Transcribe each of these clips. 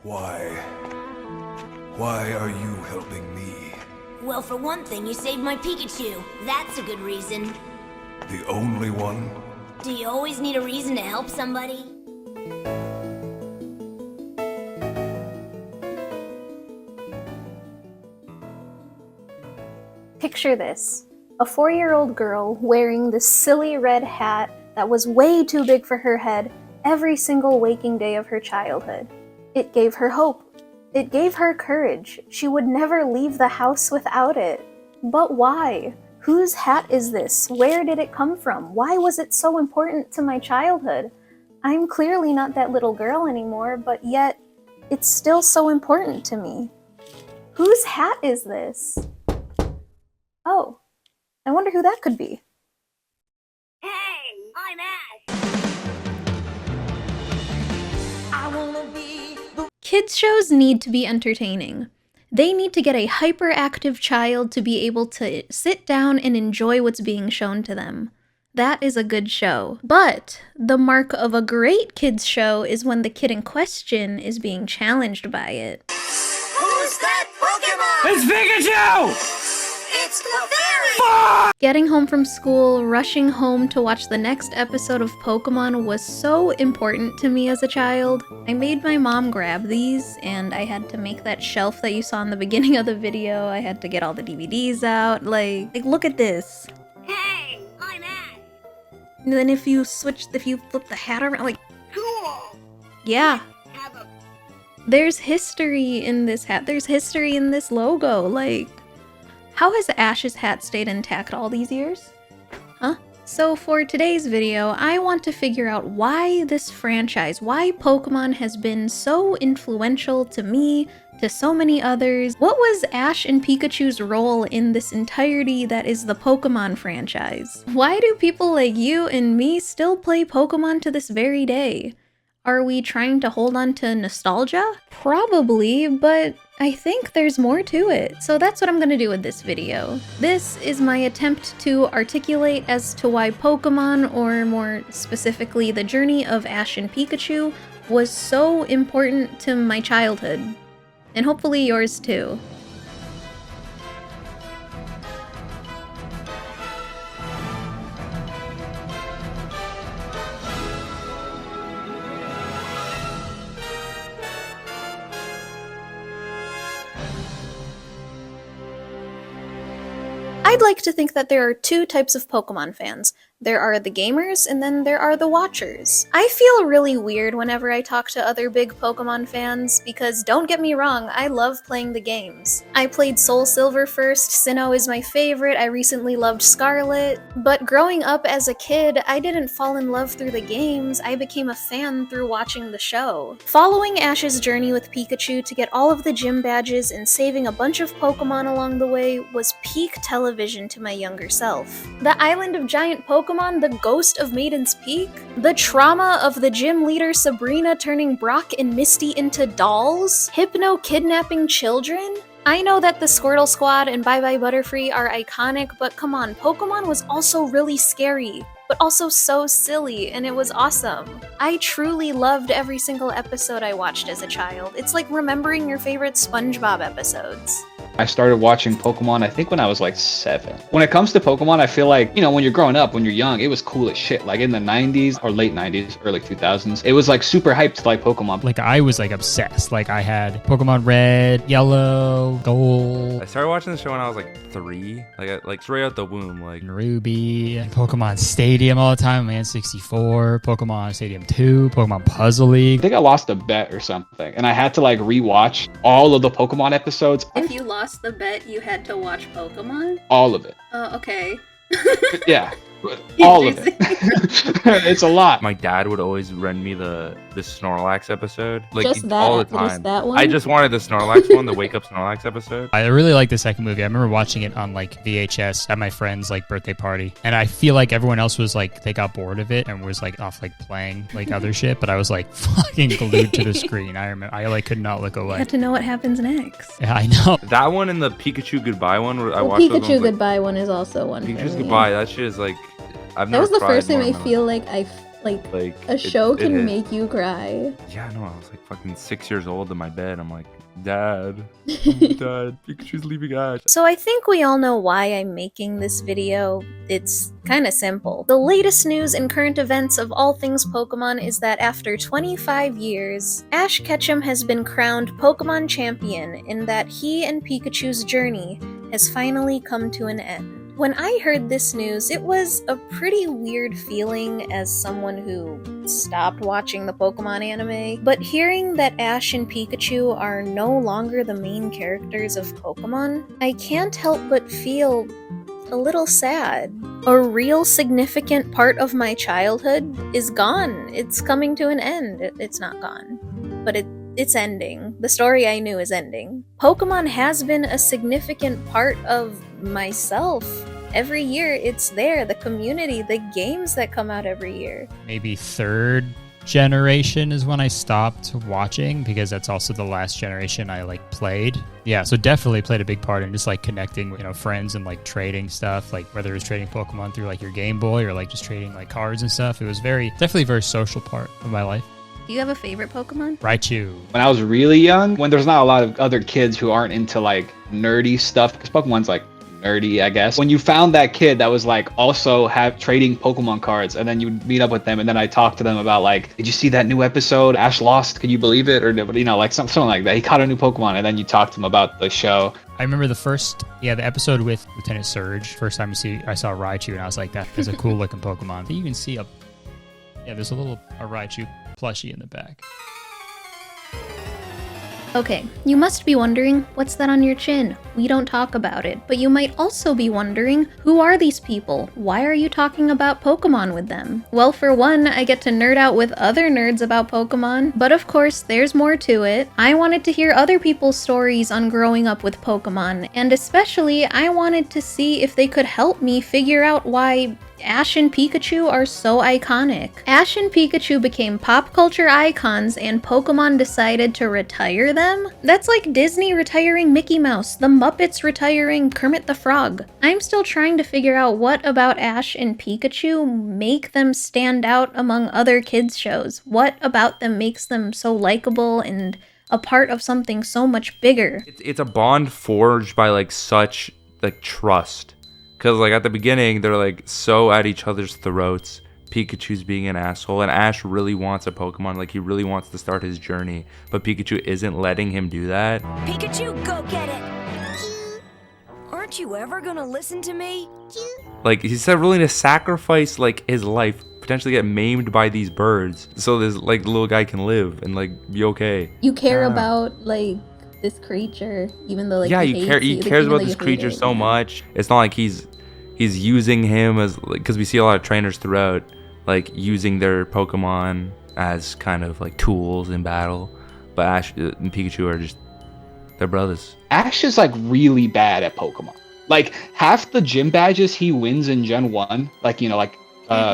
Why? Why are you helping me? Well, for one thing, you saved my Pikachu. That's a good reason. The only one? Do you always need a reason to help somebody? Picture this. A 4-year-old girl wearing this silly red hat that was way too big for her head every single waking day of her childhood. It gave her hope. It gave her courage. She would never leave the house without it. But why? Whose hat is this? Where did it come from? Why was it so important to my childhood? I'm clearly not that little girl anymore, but yet it's still so important to me. Whose hat is this? Oh, I wonder who that could be. Hey, I'm Ash! Kids shows need to be entertaining. They need to get a hyperactive child to be able to sit down and enjoy what's being shown to them. That is a good show. But the mark of a great kids show is when the kid in question is being challenged by it. Who's that Pokemon? It's Pikachu! It's Clefairy! Getting home from school, rushing home to watch the next episode of Pokemon was so important to me as a child. I made my mom grab these, and I had to make that shelf that you saw in the beginning of the video. I had to get all the DVDs out. Like look at this. Hey, I'm Ash! And then if you flip the hat around, like, Cool! yeah. Have a... There's history in this hat. There's history in this logo. Like, how has Ash's hat stayed intact all these years? Huh? So for today's video, I want to figure out why this franchise, why Pokemon has been so influential to me, to so many others. What was Ash and Pikachu's role in this entirety that is the Pokemon franchise? Why do people like you and me still play Pokemon to this very day? Are we trying to hold on to nostalgia? Probably, but I think there's more to it. So that's what I'm gonna do with this video. This is my attempt to articulate as to why Pokemon, or more specifically the journey of Ash and Pikachu, was so important to my childhood. And hopefully yours too. I'd like to think that there are two types of Pokemon fans. There are the gamers, and then there are the watchers. I feel really weird whenever I talk to other big Pokemon fans, because don't get me wrong, I love playing the games. I played Soul Silver first, Sinnoh is my favorite, I recently loved Scarlet, but growing up as a kid, I didn't fall in love through the games, I became a fan through watching the show. Following Ash's journey with Pikachu to get all of the gym badges and saving a bunch of Pokemon along the way was peak television to my younger self. The Island of Giant Pokemon, the ghost of Maiden's Peak, the trauma of the gym leader Sabrina turning Brock and Misty into dolls, Hypno kidnapping children. I know that the Squirtle Squad and Bye Bye Butterfree are iconic, but come on, Pokemon was also really scary, but also so silly, and it was awesome. I truly loved every single episode I watched as a child. It's like remembering your favorite SpongeBob episodes. I started watching Pokemon, I think when I was like 7. When it comes to Pokemon, I feel like, you know, when you're growing up, when you're young, it was cool as shit. Like in the 90s or late 90s, early 2000s, it was like super hyped to like Pokemon. Like I was like obsessed. Like I had Pokemon Red, Yellow, Gold. I started watching the show when I was like 3, like straight out the womb, like Ruby, Pokemon Stadium all the time, man, 64, Pokemon Stadium 2, Pokemon Puzzle I League. think I lost a bet or something, and I had to like rewatch all of the Pokemon episodes. If you lost the bet, you had to watch Pokemon? All of it. Oh, okay. Yeah. All of it. It's a lot. my dad would always rent me the Snorlax episode, like Just that- all the just time. that one? I just wanted the Snorlax one, the Wake Up Snorlax episode. I really like the second movie. I remember watching it on like VHS at my friend's like birthday party, and I feel like everyone else was like they got bored of it and was like off like playing like other shit, but I was like fucking glued to the screen. I remember I like could not look You away. had to know what happens next. Yeah, I know. That one and the Pikachu Goodbye one. I The watched those Pikachu ones, Goodbye one is also one Like, for Pikachu's me. Goodbye. That shit is like. I've That never was the cried first time more I in my life. feel like I Like a It- show it can is. make you cry. Yeah, I know. I was like fucking 6 years old in my bed. I'm like, Dad, Dad, Pikachu's leaving Ash. So I think we all know why I'm making this video. It's kinda simple. The latest news and current events of all things Pokemon is that after 25 years, Ash Ketchum has been crowned Pokemon Champion, and that he and Pikachu's journey has finally come to an end. When I heard this news, it was a pretty weird feeling as someone who stopped watching the Pokemon anime, but hearing that Ash and Pikachu are no longer the main characters of Pokemon, I can't help but feel a little sad. A real significant part of my childhood is gone. It's coming to an end. It's not gone, but it's ending. The story I knew is ending. Pokemon has been a significant part of myself. Every year it's there, the community, the games that come out every year. Maybe third generation is when I stopped watching, because that's also the last generation I like played. Yeah, so definitely played a big part in just like connecting with, friends and like trading stuff, like whether it was trading Pokemon through like your Game Boy or like just trading like cards and stuff. It was definitely a very social part of my life. Do you have a favorite Pokemon? Raichu. When I was really young, when there's not a lot of other kids who aren't into like nerdy stuff, because Pokemon's like nerdy, I guess. When you found that kid that was like also trading Pokemon cards, and then you would meet up with them, and then I talked to them about like, did you see that new episode? Ash lost. Can you believe it? Or like something like that. He caught a new Pokemon, and then you talk to him about the show. I remember the episode with Lieutenant Surge. First time I saw Raichu, and I was like, that is a cool looking Pokemon. You can see there's a Raichu plushie in the back. Okay, you must be wondering, what's that on your chin? We don't talk about it. But you might also be wondering, who are these people? Why are you talking about Pokemon with them? Well, for one, I get to nerd out with other nerds about Pokemon, but of course, there's more to it. I wanted to hear other people's stories on growing up with Pokemon, and especially, I wanted to see if they could help me figure out why Ash and Pikachu are so iconic. Ash and Pikachu became pop culture icons and Pokemon decided to retire them? That's like Disney retiring Mickey Mouse, the Muppets retiring Kermit the Frog. I'm still trying to figure out what about Ash and Pikachu make them stand out among other kids' shows. What about them makes them so likable and a part of something so much bigger? It's a bond forged by like such like trust. Because, like, at the beginning, they're, like, so at each other's throats. Pikachu's being an asshole. And Ash really wants a Pokemon. Like, he really wants to start his journey. But Pikachu isn't letting him do that. Pikachu, go get it! Aren't you ever gonna listen to me? Like, he's willing to sacrifice, like, his life. Potentially get maimed by these birds. So this, like, little guy can live and, like, be okay. You care about, like, this creature, even though, like, he cares about this creature so much. It's not like he's using him as, like, because we see a lot of trainers throughout, like, using their Pokemon as kind of like tools in battle. But Ash and Pikachu are just, they're brothers. Ash is like really bad at Pokemon. Like half the gym badges he wins in Gen 1, like,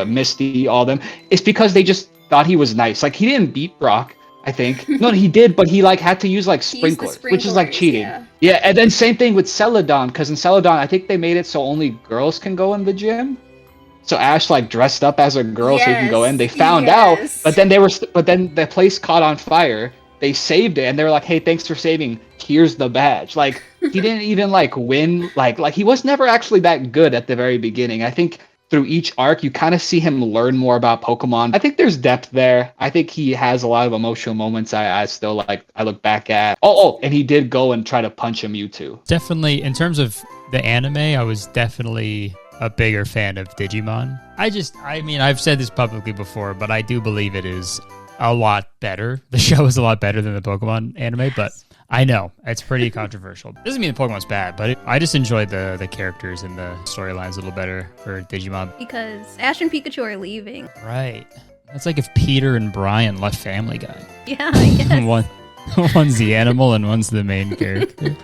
Misty, all them, it's because they just thought he was nice. Like he didn't beat Brock, I think. No, he did, but he like had to use like sprinklers, which is like cheating. Yeah, and then same thing with Celadon, because in Celadon, I think they made it so only girls can go in the gym. So Ash like dressed up as a girl so he can go in. They found out, but then the place caught on fire. They saved it, and they were like, "Hey, thanks for saving. Here's the badge." Like he didn't even like win. Like he was never actually that good at the very beginning. I think through each arc, you kind of see him learn more about Pokemon. I think there's depth there. I think he has a lot of emotional moments I still like, I look back at. Oh, and he did go and try to punch a Mewtwo. Definitely, in terms of the anime, I was definitely a bigger fan of Digimon. I've said this publicly before, but I do believe it is a lot better. The show is a lot better than the Pokemon anime, but I know it's pretty controversial. Doesn't mean the Pokemon's bad, but I just enjoyed the characters and the storylines a little better for Digimon. Because Ash and Pikachu are leaving. Right. That's like if Peter and Brian left Family Guy. Yeah, I guess. One's the animal and one's the main character.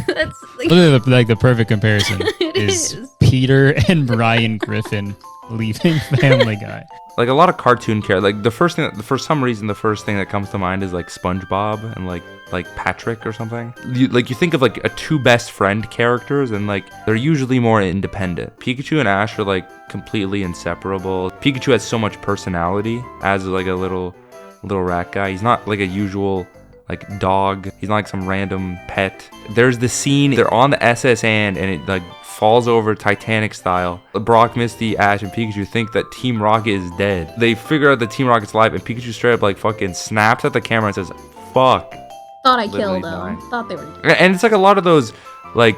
That's literally like the perfect comparison is Peter and Brian Griffin leaving Family Guy. Like a lot of cartoon characters, like for some reason, the first thing that comes to mind is like SpongeBob and like Patrick or something. You think of like a two best friend characters, and like they're usually more independent. Pikachu and Ash are like completely inseparable. Pikachu has so much personality as like a little rat guy. He's not like a usual like dog. He's not like some random pet. There's the scene they're on the SS and it like falls over Titanic style. Brock, Misty, Ash, and Pikachu think that Team Rocket is dead. They figure out that Team Rocket's alive, and Pikachu straight up like fucking snaps at the camera and says, "Fuck." Thought I Literally killed dying. them. Thought they were. And it's like a lot of those like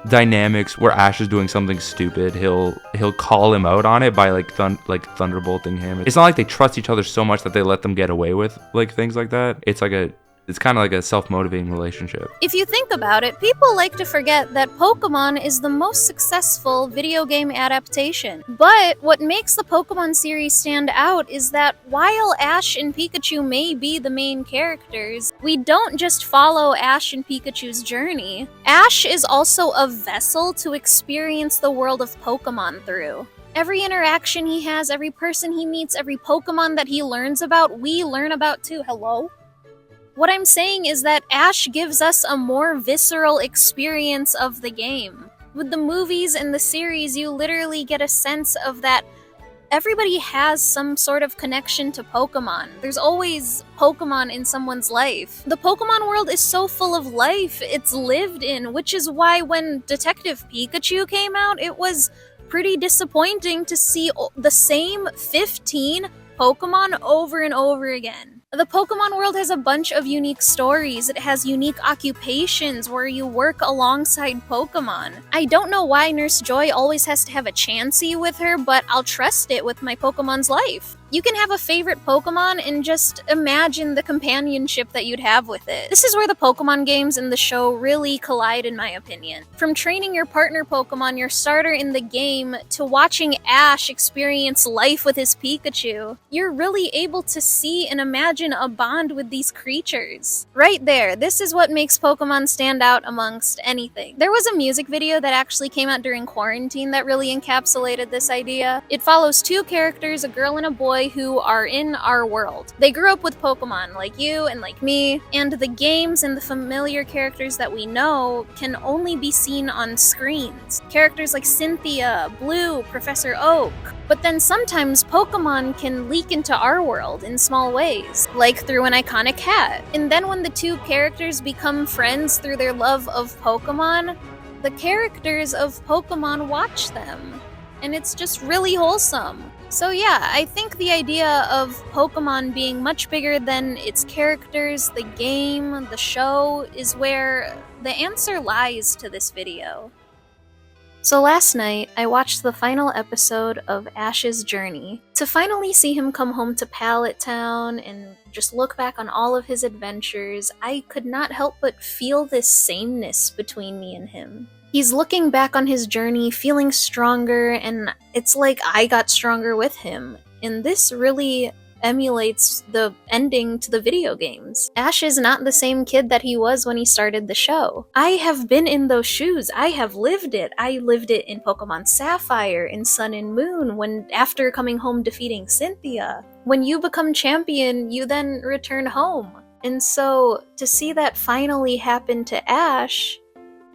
dynamics where Ash is doing something stupid. He'll call him out on it by like thunderbolting him. It's not like they trust each other so much that they let them get away with like things like that. It's kind of like a self-motivating relationship. If you think about it, people like to forget that Pokemon is the most successful video game adaptation. But what makes the Pokemon series stand out is that while Ash and Pikachu may be the main characters, we don't just follow Ash and Pikachu's journey. Ash is also a vessel to experience the world of Pokemon through. Every interaction he has, every person he meets, every Pokemon that he learns about, we learn about too. Hello? What I'm saying is that Ash gives us a more visceral experience of the game. With the movies and the series, you literally get a sense of that everybody has some sort of connection to Pokemon. There's always Pokemon in someone's life. The Pokemon world is so full of life, it's lived in, which is why when Detective Pikachu came out, it was pretty disappointing to see the same 15 Pokemon over and over again. The Pokemon world has a bunch of unique stories. It has unique occupations where you work alongside Pokemon. I don't know why Nurse Joy always has to have a Chansey with her, but I'll trust it with my Pokemon's life. You can have a favorite Pokemon and just imagine the companionship that you'd have with it. This is where the Pokemon games and the show really collide, in my opinion. From training your partner Pokemon, your starter in the game, to watching Ash experience life with his Pikachu, you're really able to see and imagine a bond with these creatures. Right there, this is what makes Pokemon stand out amongst anything. There was a music video that actually came out during quarantine that really encapsulated this idea. It follows two characters, a girl and a boy, who are in our world. They grew up with Pokemon, like you and like me, and the games and the familiar characters that we know can only be seen on screens. Characters like Cynthia, Blue, Professor Oak. But then sometimes Pokemon can leak into our world in small ways, like through an iconic hat. And then when the two characters become friends through their love of Pokemon, the characters of Pokemon watch them. And it's just really wholesome. So yeah, I think the idea of Pokemon being much bigger than its characters, the game, the show, is where the answer lies to this video. So last night, I watched the final episode of Ash's journey. To finally see him come home to Pallet Town and just look back on all of his adventures, I could not help but feel this sameness between me and him. He's looking back on his journey, feeling stronger, and it's like I got stronger with him. And this really emulates the ending to the video games. Ash is not the same kid that he was when he started the show. I have been in those shoes. I have lived it. I lived it in Pokemon Sapphire, in Sun and Moon, when after coming home defeating Cynthia. When you become champion, you then return home. And so to see that finally happen to Ash,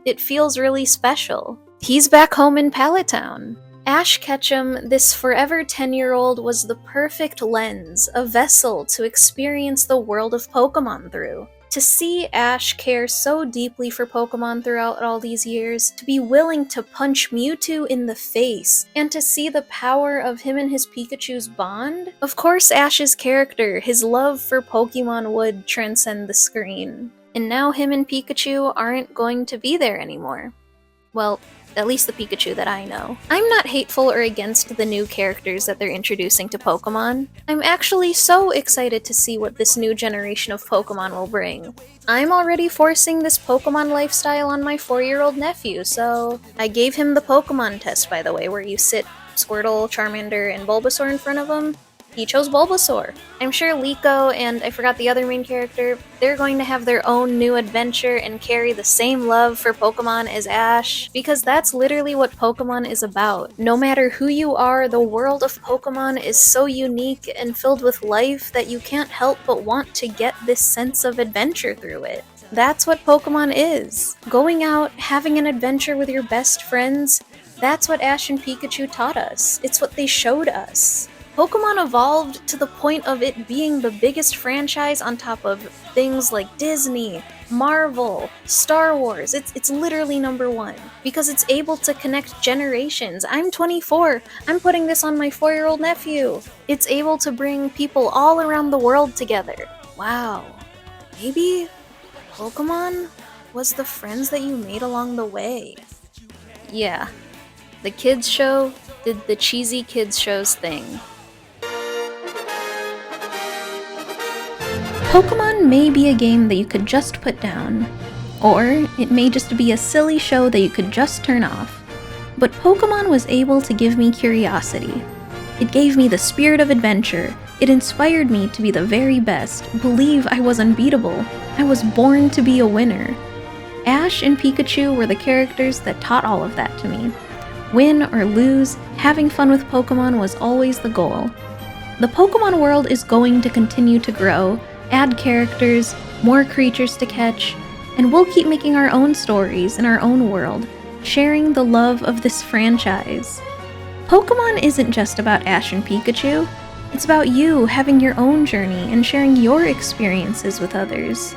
it feels really special. He's back home in Pallet Town. Ash Ketchum, this forever 10-year-old, was the perfect lens, a vessel to experience the world of Pokemon through. To see Ash care so deeply for Pokemon throughout all these years, to be willing to punch Mewtwo in the face, and to see the power of him and his Pikachu's bond, of course Ash's character, his love for Pokemon would transcend the screen. And now him and Pikachu aren't going to be there anymore. Well, at least the Pikachu that I know. I'm not hateful or against the new characters that they're introducing to Pokemon. I'm actually so excited to see what this new generation of Pokemon will bring. I'm already forcing this Pokemon lifestyle on my 4-year-old nephew, so I gave him the Pokemon test, by the way, where you sit Squirtle, Charmander, and Bulbasaur in front of him. He chose Bulbasaur. I'm sure Liko and I forgot the other main character, they're going to have their own new adventure and carry the same love for Pokemon as Ash, because that's literally what Pokemon is about. No matter who you are, the world of Pokemon is so unique and filled with life that you can't help but want to get this sense of adventure through it. That's what Pokemon is. Going out, having an adventure with your best friends, that's what Ash and Pikachu taught us. It's what they showed us. Pokemon evolved to the point of it being the biggest franchise on top of things like Disney, Marvel, Star Wars. It's literally number one because it's able to connect generations. I'm 24. I'm putting this on my 4-year-old nephew. It's able to bring people all around the world together. Wow. Maybe Pokemon was the friends that you made along the way. Yeah. The kids show did the cheesy kids shows thing. Pokemon may be a game that you could just put down, or it may just be a silly show that you could just turn off. But Pokemon was able to give me curiosity. It gave me the spirit of adventure. It inspired me to be the very best, believe I was unbeatable. I was born to be a winner. Ash and Pikachu were the characters that taught all of that to me. Win or lose, having fun with Pokemon was always the goal. The Pokemon world is going to continue to grow, add characters, more creatures to catch, and we'll keep making our own stories in our own world, sharing the love of this franchise. Pokemon isn't just about Ash and Pikachu, it's about you having your own journey and sharing your experiences with others.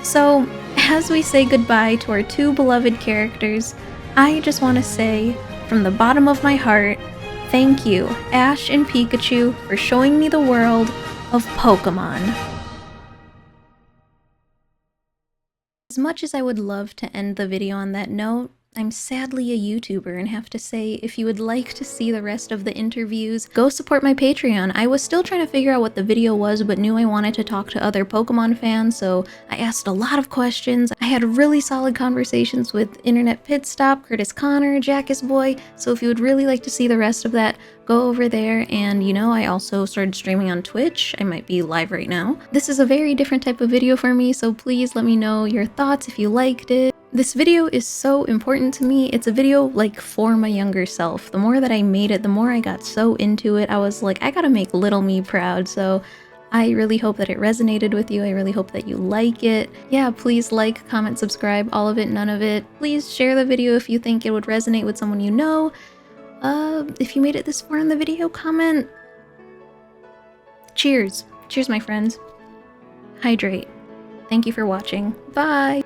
So, as we say goodbye to our two beloved characters, I just want to say, from the bottom of my heart, thank you, Ash and Pikachu, for showing me the world of Pokemon. As much as I would love to end the video on that note, I'm sadly a YouTuber and have to say, if you would like to see the rest of the interviews, go support my Patreon. I was still trying to figure out what the video was, but knew I wanted to talk to other Pokemon fans, so I asked a lot of questions. I had really solid conversations with Internet Pit Stop, Curtis Connor, Jackus Boy, so if you would really like to see the rest of that, go over there. And you know, I also started streaming on Twitch. I might be live right now. This is a very different type of video for me, so please let me know your thoughts if you liked it. This video is so important to me. It's a video like for my younger self. The more that I made it, the more I got so into it. I was like, I gotta make little me proud. So I really hope that it resonated with you. I really hope that you like it. Yeah, please like, comment, subscribe, all of it, none of it. Please share the video if you think it would resonate with someone you know. If you made it this far in the video, comment. Cheers. Cheers, my friends. Hydrate. Thank you for watching. Bye!